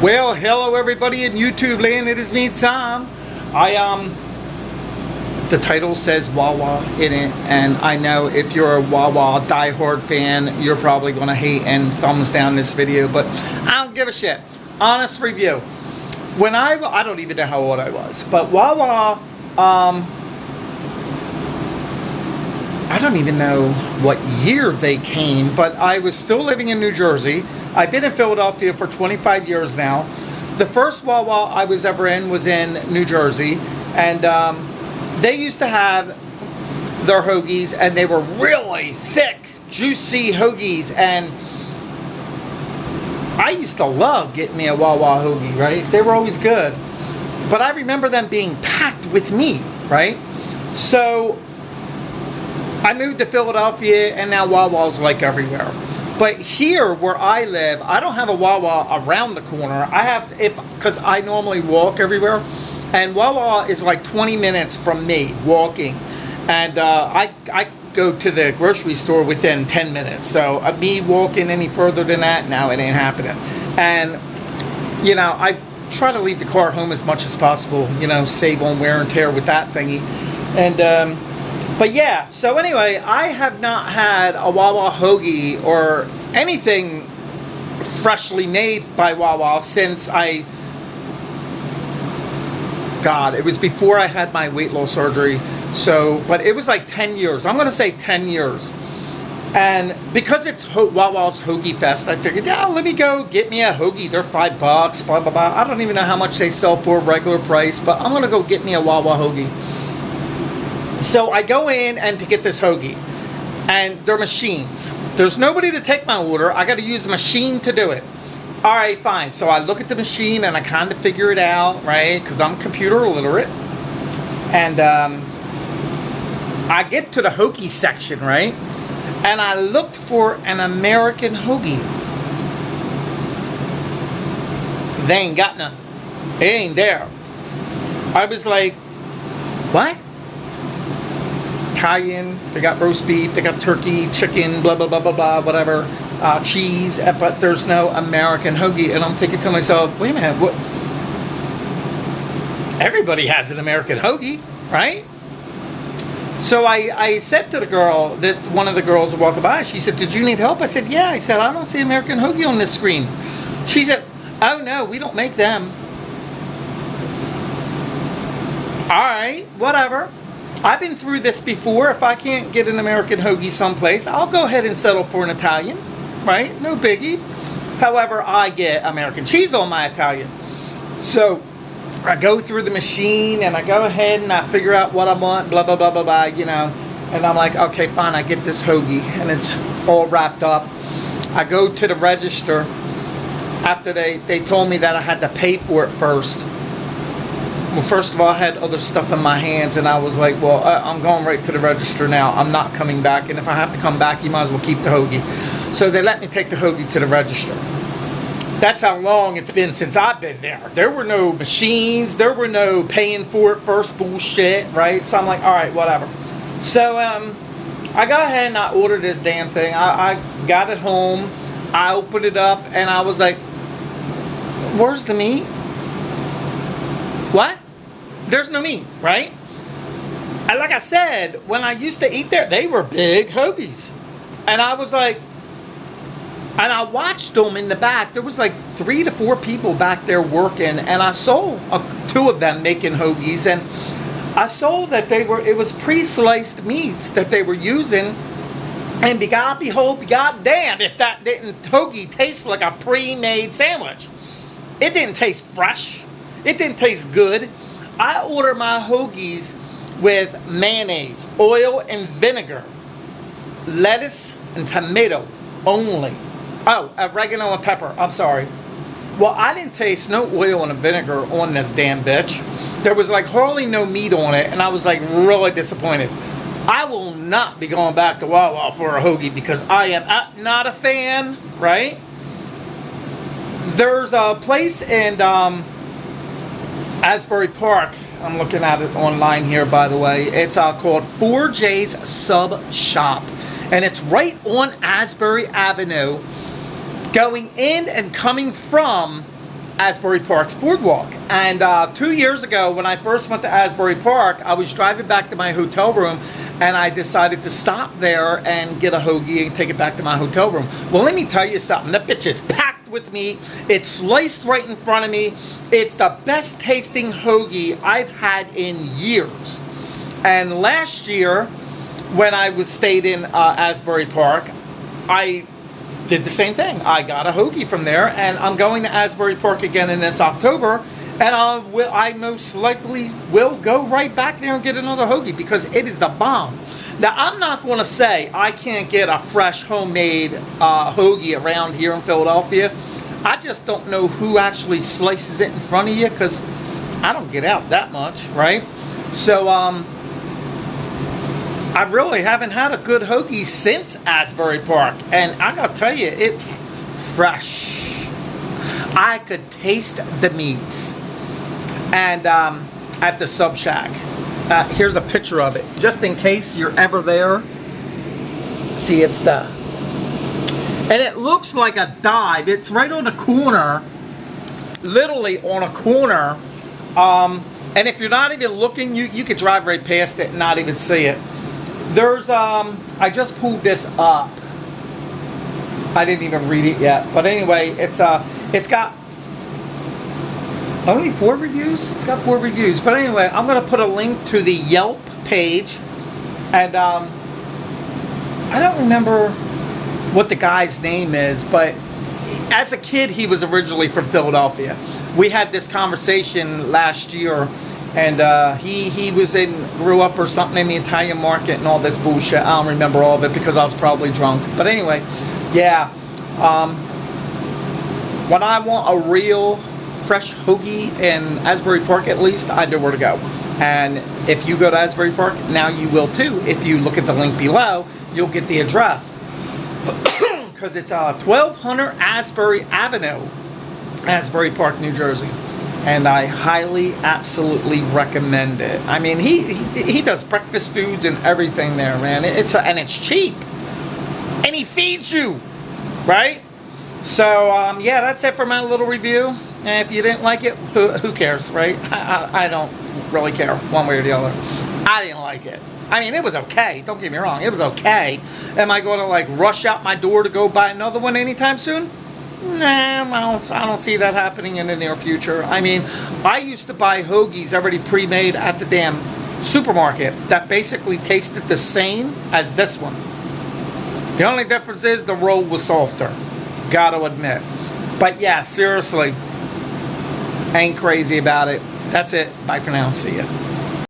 Well, hello everybody in YouTube land. It is me, Tom. The title says Wawa in it, and I know if you're a Wawa diehard fan, you're probably gonna hate and thumbs down this video, but I don't give a shit. Honest review. When I don't even know how old I was, but Wawa, I don't even know what year they came, but I was still living in New Jersey. I've been in Philadelphia for 25 years now. The first Wawa I was ever in was in New Jersey, and they used to have their hoagies, and they were really thick, juicy hoagies, and I used to love getting me a Wawa hoagie, right? They were always good. But I remember them being packed with meat, right? So I moved to Philadelphia, and now Wawa's like everywhere. But here where I live, I don't have a Wawa around the corner. I have, because I normally walk everywhere, and Wawa is like 20 minutes from me walking, and I go to the grocery store within 10 minutes. So me walking any further than that, now it ain't happening. And you know, I try to leave the car home as much as possible. You know, save on wear and tear with that thingy, and. But yeah, so anyway, I have not had a Wawa hoagie or anything freshly made by Wawa since it was before I had my weight loss surgery. So, but it was like 10 years. I'm going to say 10 years. And because it's Wawa's Hoagie Fest, I figured, yeah, let me go get me a hoagie. They're $5, blah, blah, blah. I don't even know how much they sell for regular price, but I'm going to go get me a Wawa hoagie. So I go in and to get this hoagie, and they're machines. There's nobody to take my order. I got to use a machine to do it. All right, fine. So I look at the machine and I kind of figure it out, right? Because I'm computer illiterate. And I get to the hoagie section, right? And I looked for an American hoagie. They ain't got none. It ain't there. I was like, what? Italian, they got roast beef, they got turkey, chicken, blah, blah, blah, blah, blah, whatever, cheese, but there's no American hoagie. And I'm thinking to myself, wait a minute, what? Everybody has an American hoagie, right? So I said to the girl, that one of the girls walking by, she said, did you need help? I said, yeah. I said, I don't see American hoagie on this screen. She said, oh no, we don't make them. All right, whatever. I've been through this before. If I can't get an American hoagie someplace, I'll go ahead and settle for an Italian, right? No biggie. However, I get American cheese on my Italian. So I go through the machine and I go ahead and I figure out what I want, blah, blah, blah, blah, blah, you know. And I'm like, okay, fine, I get this hoagie and it's all wrapped up. I go to the register after they told me that I had to pay for it first. Well, first of all, I had other stuff in my hands, and I was like, well, I'm going right to the register now. I'm not coming back, and if I have to come back, you might as well keep the hoagie. So they let me take the hoagie to the register. That's how long it's been since I've been there. There were no machines. There were no paying for it first bullshit, right? So I'm like, all right, whatever. So I go ahead and I ordered this damn thing. I got it home. I opened it up, and I was like, where's the meat? What? There's no meat, right? And like I said, when I used to eat there, they were big hoagies. And I was like, and I watched them in the back. There was like 3 to 4 people back there working, and I saw 2 of them making hoagies, and I saw that it was pre-sliced meats that they were using. And behold, goddamn, if that hoagie tastes like a pre-made sandwich. It didn't taste fresh. It didn't taste good. I order my hoagies with mayonnaise, oil and vinegar, lettuce and tomato only. Oh, oregano and pepper. I'm sorry. Well, I didn't taste no oil and vinegar on this damn bitch. There was like hardly no meat on it, and I was like really disappointed. I will not be going back to Wawa for a hoagie because I am not a fan, right? There's a place in Asbury Park. I'm looking at it online here, by the way. It's called 4J's Sub Shop, and it's right on Asbury Avenue, going in and coming from Asbury Park's boardwalk. And 2 years ago, when I first went to Asbury Park, I was driving back to my hotel room, and I decided to stop there and get a hoagie and take it back to my hotel room. Well, let me tell you something. That bitch is packed with meat. It's sliced right in front of me. It's the best tasting hoagie I've had in years. And last year, when I stayed in Asbury Park, I did the same thing. I got a hoagie from there, and I'm going to Asbury Park again in this October, and I most likely will go right back there and get another hoagie because it is the bomb. Now, I'm not going to say I can't get a fresh homemade hoagie around here in Philadelphia. I just don't know who actually slices it in front of you because I don't get out that much, right? So, I really haven't had a good hoagie since Asbury Park, and I gotta tell you, it's fresh. I could taste the meats. And at the Sub Shack, here's a picture of it, just in case you're ever there. See, it's and it looks like a dive. It's right on the corner, literally on a corner. And if you're not even looking, you could drive right past it and not even see it. There's, I just pulled this up. I didn't even read it yet. But anyway, it's got only 4 reviews? It's got 4 reviews. But anyway, I'm going to put a link to the Yelp page. And, I don't remember what the guy's name is, but as a kid, he was originally from Philadelphia. We had this conversation last year. And he grew up or something in the Italian market and all this bullshit. I don't remember all of it because I was probably drunk. But anyway, yeah. When I want a real fresh hoagie in Asbury Park, at least, I know where to go. And if you go to Asbury Park, now you will too. If you look at the link below, you'll get the address. Because it's 1200 Asbury Avenue, Asbury Park, New Jersey. And I highly, absolutely recommend it. I mean, he does breakfast foods and everything there, man. And it's cheap, and he feeds you, right? So yeah, that's it for my little review. And if you didn't like it, who cares, right? I don't really care one way or the other. I didn't like it. I mean, it was okay. Don't get me wrong, it was okay. Am I going to like rush out my door to go buy another one anytime soon? Nah, I don't see that happening in the near future. I mean, I used to buy hoagies already pre-made at the damn supermarket that basically tasted the same as this one. The only difference is the roll was softer. Gotta admit. But yeah, seriously, ain't crazy about it. That's it. Bye for now. See ya.